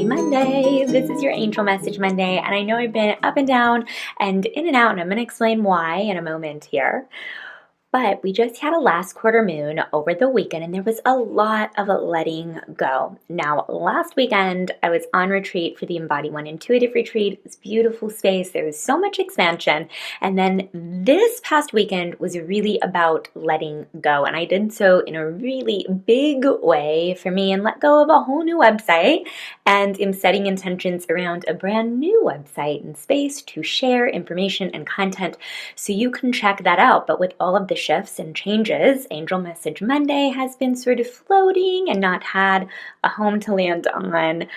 Happy Monday! This is your Angel Message Monday, and I know I've been up and down and in and out, and I'm going to explain why in a moment here. But we just had a last quarter moon over the weekend, and there was a lot of letting go. Now, last weekend, I was on retreat for the Embody One Intuitive Retreat. It was a beautiful space. There was so much expansion. And then this past weekend was really about letting go. And I did so in a really big way for me and let go of a whole new website. And am setting intentions around a brand new website and space to share information and content so you can check that out. But with all of the shifts and changes, Angel Message Monday has been sort of floating and not had a home to land on.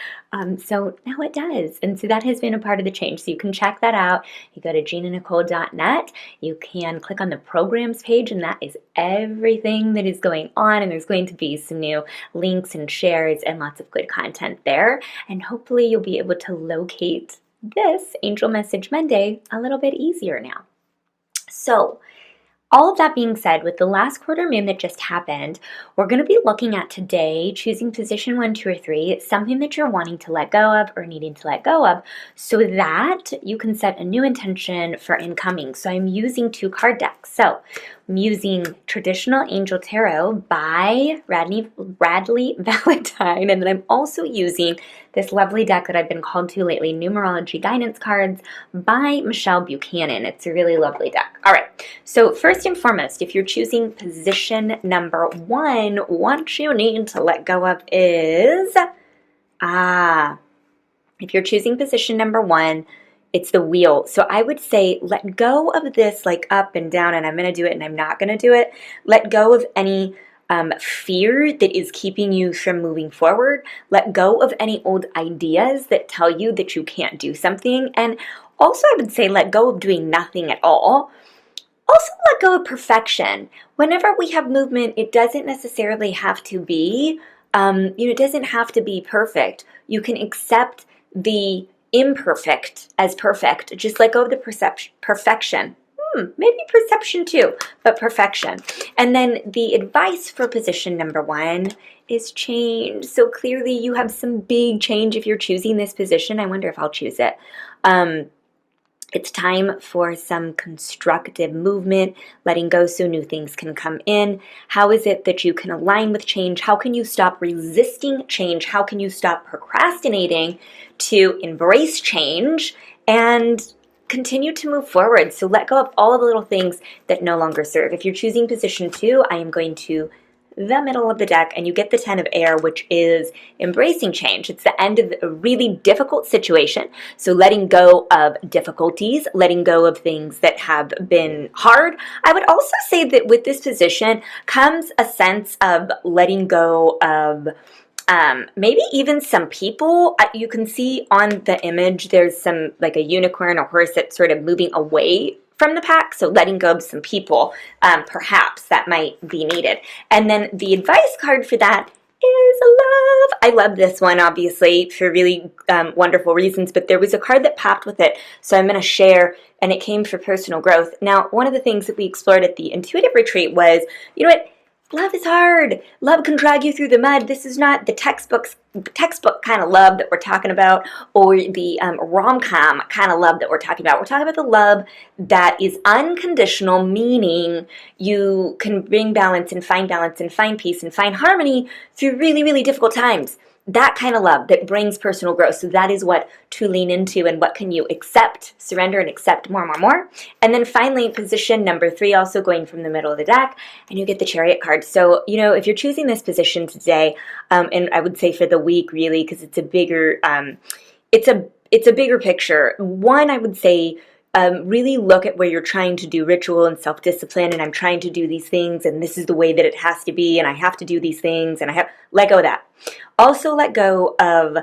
So now it does. And so that has been a part of the change. So you can check that out. You go to GinaNicole.net. You can click on the programs page, and that is everything that is going on. And there's going to be some new links and shares and lots of good content there. And hopefully you'll be able to locate this Angel Message Monday a little bit easier now. So, all of that being said, with the last quarter moon that just happened, we're going to be looking at today, choosing position 1, 2, or 3, something that you're wanting to let go of or needing to let go of so that you can set a new intention for incoming. So I'm using 2 card decks. So I'm using Traditional Angel Tarot by Bradley Valentine, and then I'm also using this lovely deck that I've been called to lately, Numerology Guidance Cards by Michelle Buchanan. It's a really lovely deck. All right, so first and foremost, if you're choosing position number 1, what you need to let go of is, if you're choosing position number 1, it's the wheel. So I would say let go of this like up and down, and I'm going to do it and I'm not going to do it. Let go of any fear that is keeping you from moving forward. Let go of any old ideas that tell you that you can't do something. And also I would say let go of doing nothing at all. Also let go of perfection. Whenever we have movement, it doesn't necessarily have to be, it doesn't have to be perfect. You can accept the imperfect as perfect. Just let go of the perfection. Maybe perception too, but perfection. And then the advice for position number 1 is change. So clearly you have some big change if you're choosing this position. I wonder if I'll choose it. It's time for some constructive movement, letting go so new things can come in. How is it that you can align with change? How can you stop resisting change? How can you stop procrastinating to embrace change and continue to move forward? So let go of all of the little things that no longer serve. If you're choosing position 2, I am going to the middle of the deck, and you get the 10 of air, which is embracing change. It's the end of a really difficult situation. So letting go of difficulties, letting go of things that have been hard. I would also say that with this position comes a sense of letting go of maybe even some people. You can see on the image there's some like a unicorn or horse that's sort of moving away from the pack, so letting go of some people, perhaps that might be needed. And then the advice card for that is love. I love this one, obviously, for really wonderful reasons, but there was a card that popped with it, so I'm going to share, and it came for personal growth. Now, one of the things that we explored at the Intuitive Retreat was, you know what, love is hard. Love can drag you through the mud. This is not the textbook kind of love that we're talking about, or the rom-com kind of love that we're talking about. We're talking about the love that is unconditional, meaning you can bring balance and find peace and find harmony through really, really difficult times. That kind of love that brings personal growth. So that is what to lean into, and what can you accept, surrender, and accept more. And then finally, position number 3, also going from the middle of the deck, and you get the Chariot card. So, if you're choosing this position today, and I would say for the week really, because it's a bigger, it's a bigger picture. One, I would say, really look at where you're trying to do ritual and self-discipline, and I'm trying to do these things, and this is the way that it has to be, and I have to do these things, and let go of that. Also let go of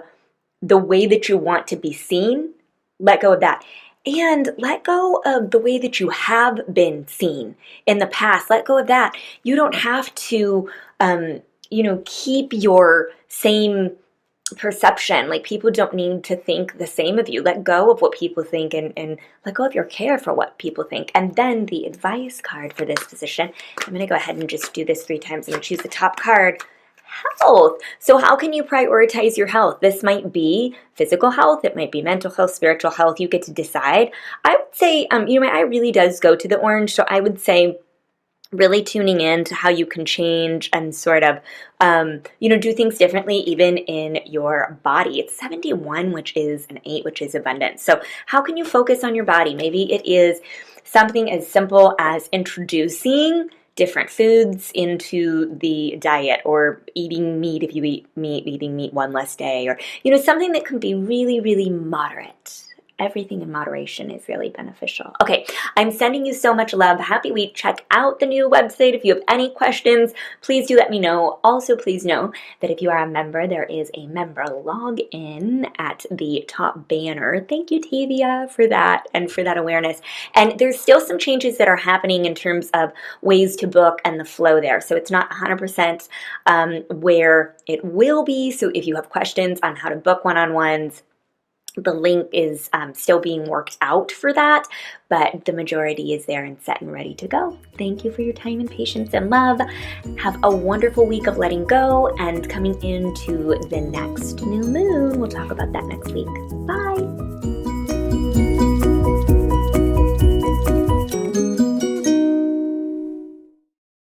the way that you want to be seen. Let go of that. And let go of the way that you have been seen in the past. Let go of that. You don't have to, keep your same perception. Like, people don't need to think the same of you. Let go of what people think, and let go of your care for what people think. And then the advice card for this position, I'm going to go ahead and just do this 3 times. I'm going to choose the top card. health. So how can you prioritize your health? This might be physical health, it might be mental health, spiritual health. You get to decide. I would say, my eye really does go to the orange, so I would say really tuning in to how you can change and sort of, do things differently even in your body. It's 71, which is an 8, which is abundance. So how can you focus on your body? Maybe it is something as simple as introducing different foods into the diet, or eating meat if you eat meat, eating meat one less day, or, something that can be really, really moderate. Everything in moderation is really beneficial. Okay, I'm sending you so much love. Happy week. Check out the new website. If you have any questions, please do let me know. Also, please know that if you are a member, there is a member login at the top banner. Thank you, Tavia, for that and for that awareness. And there's still some changes that are happening in terms of ways to book and the flow there. So it's not 100% where it will be. So if you have questions on how to book one-on-ones, the link is still being worked out for that, but the majority is there and set and ready to go. Thank you for your time and patience and love. Have a wonderful week of letting go and coming into the next new moon. We'll talk about that next week. Bye.